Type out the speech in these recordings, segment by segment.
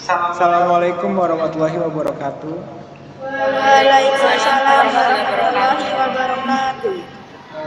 Assalamualaikum warahmatullahi wabarakatuh. Waalaikumsalam warahmatullahi wabarakatuh.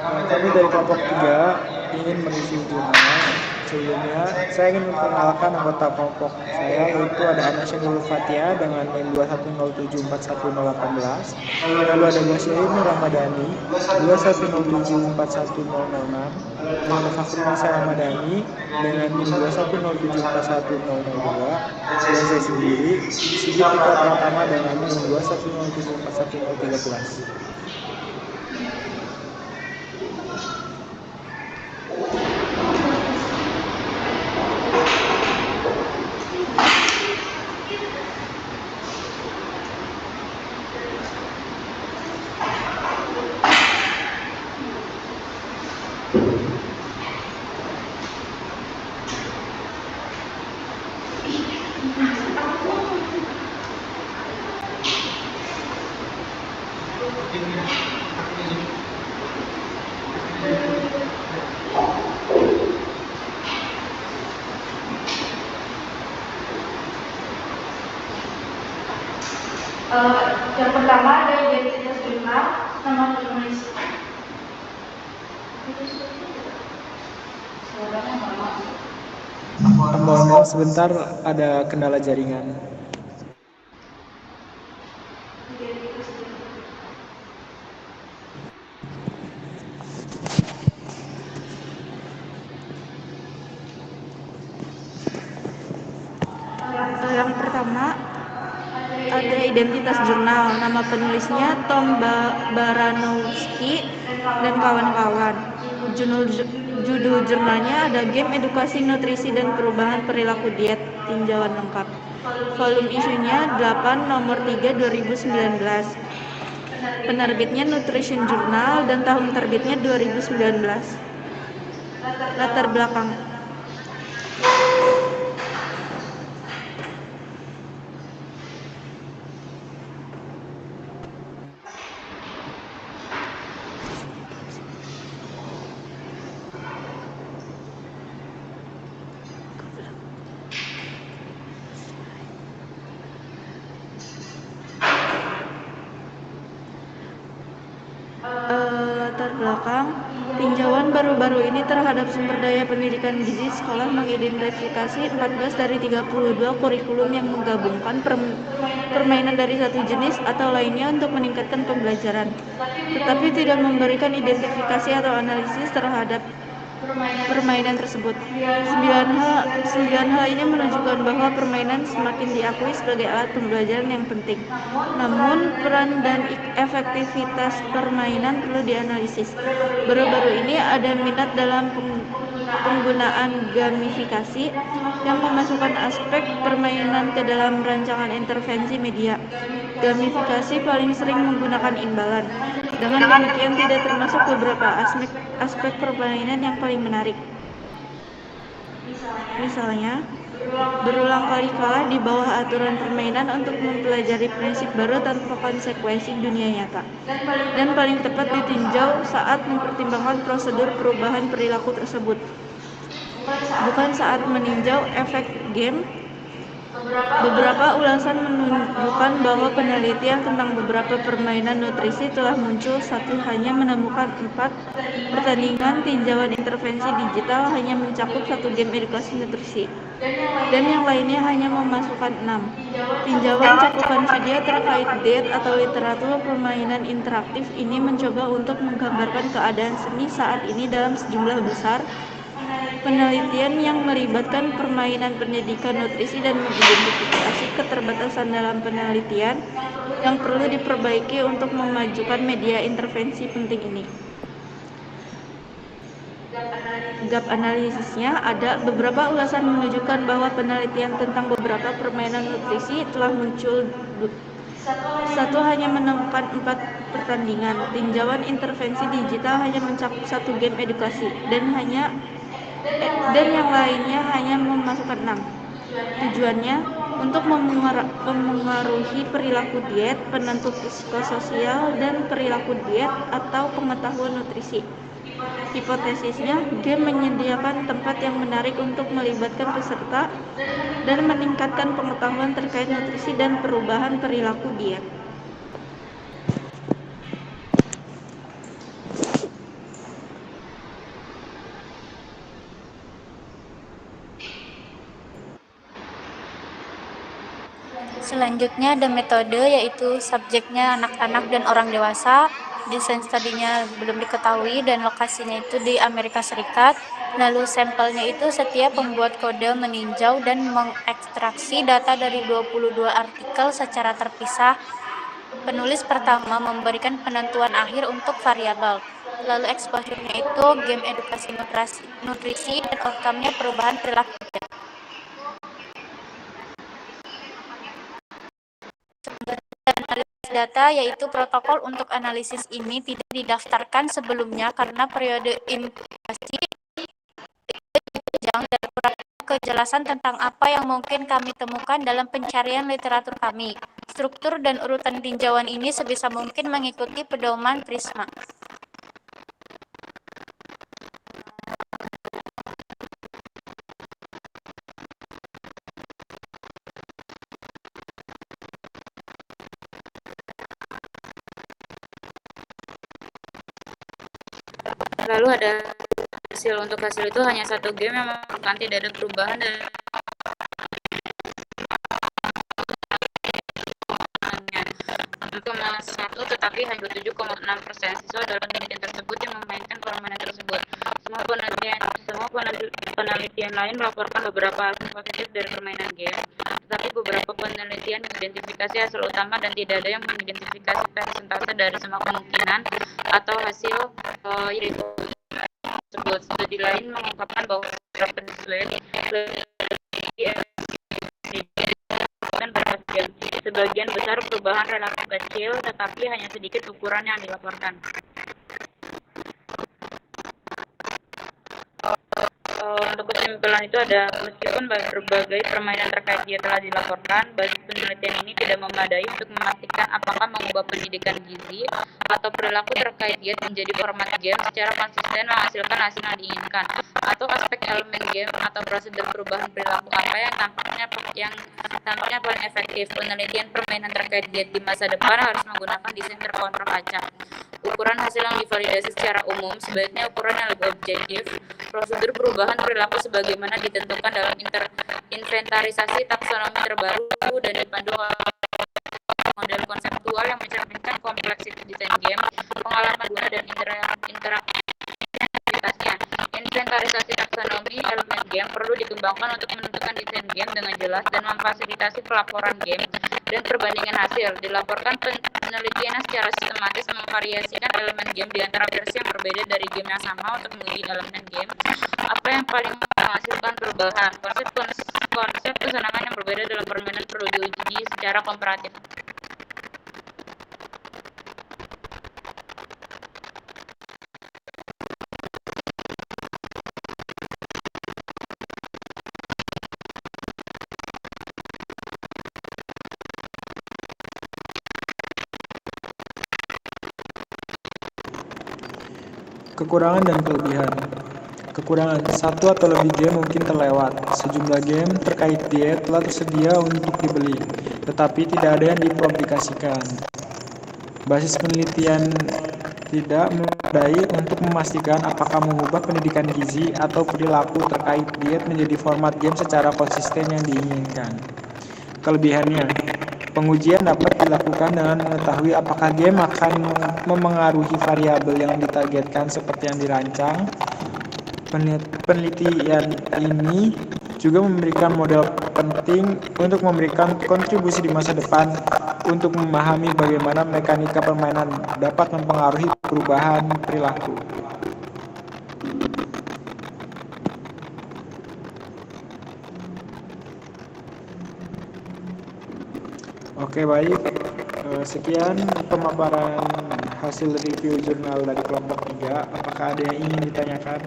Kami dari kelompok 3 ingin mereview jurnal. Sebelumnya, saya ingin memperkenalkan anggota kelompok saya, yaitu ada Anasya Nurul Fatia dengan NIM 210741018. Lalu ada Ghasyahid Nur Ramadhani 210741006. Dan ada Fakhrunisa Ramadhani dengan NIM 210741002. Dan saya sendiri, Sigit Tika Pratama dengan NIM 210741013. Yang pertama ada identitas jurnal, nama penulis. Mohon maaf sebentar, ada kendala jaringan. Yang pertama ada identitas jurnal, nama penulisnya Tom Baranowski dan kawan-kawan. Judul jurnalnya ada Game Edukasi Nutrisi dan Perubahan Perilaku Diet, tinjauan lengkap. Volume isunya 8 nomor 3 2019. Penerbitnya Nutrition Journal dan tahun terbitnya 2019. Latar belakang tinjauan baru-baru ini terhadap sumber daya pendidikan gizi sekolah mengidentifikasi 14 dari 32 kurikulum yang menggabungkan permainan dari satu jenis atau lainnya untuk meningkatkan pembelajaran, tetapi tidak memberikan identifikasi atau analisis terhadap permainan tersebut. 9 hal ini menunjukkan bahwa permainan semakin diakui sebagai alat pembelajaran yang penting. Namun, peran dan efektivitas permainan perlu dianalisis. Baru-baru ini ada minat dalam penggunaan gamifikasi yang memasukkan aspek permainan ke dalam rancangan intervensi media. Gamifikasi paling sering menggunakan imbalan. Dengan demikian tidak termasuk beberapa aspek permainan yang paling menarik. Misalnya, berulang kali kalah di bawah aturan permainan untuk mempelajari prinsip baru tanpa konsekuensi dunia nyata. Dan paling tepat ditinjau saat mempertimbangkan prosedur perubahan perilaku tersebut, bukan saat meninjau efek game. Beberapa ulasan menunjukkan bahwa penelitian tentang beberapa permainan nutrisi telah muncul. Satu hanya menemukan 4 pertandingan tinjauan intervensi digital hanya mencakup 1 game edukasi nutrisi, dan yang lainnya hanya memasukkan 6 tinjauan cakupan video terkait diet atau literatur permainan interaktif. Ini mencoba untuk menggambarkan keadaan seni saat ini dalam sejumlah besar. Penelitian yang melibatkan permainan pendidikan nutrisi dan mengidentifikasi keterbatasan dalam penelitian yang perlu diperbaiki untuk memajukan media intervensi penting ini. Gap analisisnya ada. Beberapa ulasan menunjukkan bahwa penelitian tentang beberapa permainan nutrisi telah muncul. 1 hanya menemukan 4 pertandingan tinjauan intervensi digital hanya mencakup 1 game edukasi, dan yang lainnya hanya memasukkan 6. Tujuannya untuk memengaruhi perilaku diet, penentu psikososial, dan perilaku diet atau pengetahuan nutrisi. Hipotesisnya, game menyediakan tempat yang menarik untuk melibatkan peserta dan meningkatkan pengetahuan terkait nutrisi dan perubahan perilaku diet. Selanjutnya ada metode, yaitu subjeknya anak-anak dan orang dewasa. Desain studinya belum diketahui dan lokasinya itu di Amerika Serikat. Lalu sampelnya itu setiap pembuat kode meninjau dan mengekstraksi data dari 22 artikel secara terpisah. Penulis pertama memberikan penentuan akhir untuk variabel. Lalu exposure-nya itu game edukasi nutrisi dan outcome-nya perubahan perilaku. Analisis data, yaitu protokol untuk analisis ini tidak didaftarkan sebelumnya karena periode inkubasi panjang dan kurang kejelasan tentang apa yang mungkin kami temukan dalam pencarian literatur kami. Struktur dan urutan tinjauan ini sebisa mungkin mengikuti pedoman Prisma. Lalu ada hasil. Untuk hasil itu hanya satu game yang menunjukkan tidak ada perubahan dan satu, tetapi hanya 7,6% siswa dalam penelitian tersebut yang memainkan permainan tersebut. Semua penelitian lain melaporkan beberapa hasil positif dari permainan game, tetapi beberapa penelitian mengidentifikasi hasil utama dan tidak ada yang mengidentifikasi persentase dari semua kemungkinan atau hasil tersebut. Studi lain mengungkapkan bahwa secara penelitian sebagian besar perubahan relatif kecil, tetapi hanya sedikit ukuran yang dilaporkan. Untuk kesimpulan itu ada, meskipun berbagai permainan terkait dia telah dilaporkan, bagi penelitian ini tidak memadai untuk memastikan apakah mengubah pendidikan gizi atau perilaku terkait diet menjadi format game secara konsisten menghasilkan hasil yang diinginkan, atau aspek elemen game atau prosedur perubahan perilaku apa yang tampaknya paling efektif. Penelitian permainan terkait diet di masa depan harus menggunakan desain terkontrol acak. Ukuran hasil yang divalidasi secara umum sebaiknya ukuran yang lebih objektif. Prosedur perubahan perilaku sebagaimana ditentukan dalam inventarisasi taksonomi terbaru dan dipandu oleh model konseptual yang mencerminkan kompleksitas desain game, pengalaman guna dan interaktivitasnya. Inventarisasi taksonomi elemen game perlu dikembangkan untuk menentukan desain game dengan jelas dan memfasilitasi pelaporan game dan perbandingan hasil. Dilaporkan penelitiannya secara sistematis memvariasikan elemen game di antara versi yang berbeda dari game yang sama untuk menguji elemen game apa yang paling menghasilkan perubahan. Konsep kesenangan yang berbeda dalam permainan perlu diuji secara komparatif. Kekurangan dan kelebihan. Kekurangan, satu atau lebih game mungkin terlewat. Sejumlah game terkait diet telah tersedia untuk dibeli, tetapi tidak ada yang dipublikasikan. Basis penelitian tidak memadai untuk memastikan apakah mengubah pendidikan gizi atau perilaku terkait diet menjadi format game secara konsisten yang diinginkan. Kelebihannya, pengujian dapat dilakukan dengan mengetahui apakah game akan memengaruhi variabel yang ditargetkan seperti yang dirancang. Penelitian ini juga memberikan model penting untuk memberikan kontribusi di masa depan untuk memahami bagaimana mekanika permainan dapat mempengaruhi perubahan perilaku. Oke, baik. Sekian pemaparan hasil review jurnal dari kelompok 3. Apakah ada yang ingin ditanyakan?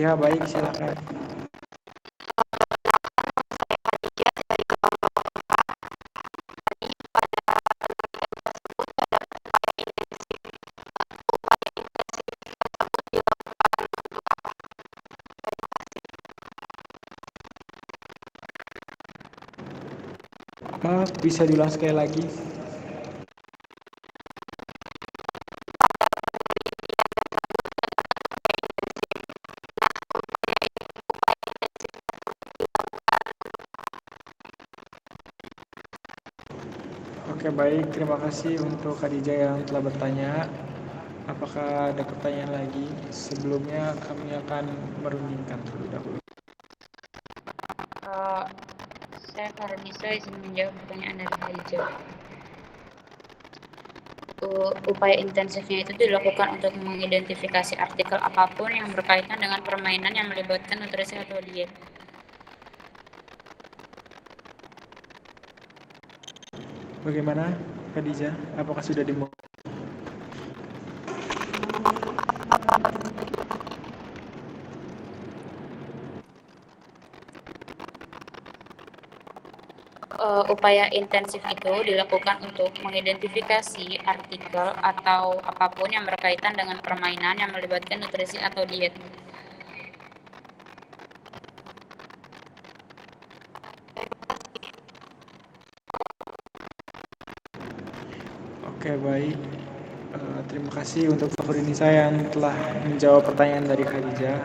Ya, baik, silakan. Maaf, bisa diulang sekali lagi? Oke, baik. Terima kasih untuk Khadijah yang telah bertanya. Apakah ada pertanyaan lagi? Sebelumnya kami akan merundingkan terlebih dahulu. Saya Farnisa izin menjawab pertanyaan dari Khadijah. Upaya intensifnya itu dilakukan untuk mengidentifikasi artikel apapun yang berkaitan dengan permainan yang melibatkan nutrisi atau diet. Bagaimana, Khadijah? Apakah sudah dimulai? Upaya intensif itu dilakukan untuk mengidentifikasi artikel atau apapun yang berkaitan dengan permainan yang melibatkan nutrisi atau diet. Oke, baik. Terima kasih untuk Fahrinisa yang telah menjawab pertanyaan dari Khadijah.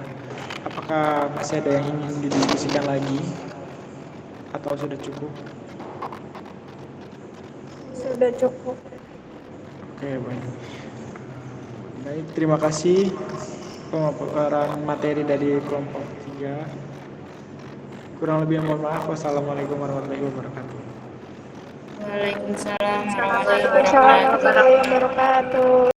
Apakah masih ada yang ingin didiskusikan lagi? Atau sudah cukup? Sudah cukup. Oke, baik. Baik, terima kasih pemaparan materi dari kelompok 3. Kurang lebih mohon maaf. Wassalamualaikum warahmatullahi wabarakatuh. Waalaikumsalam warahmatullahi Waalaikumsalam warahmatullahi wabarakatuh.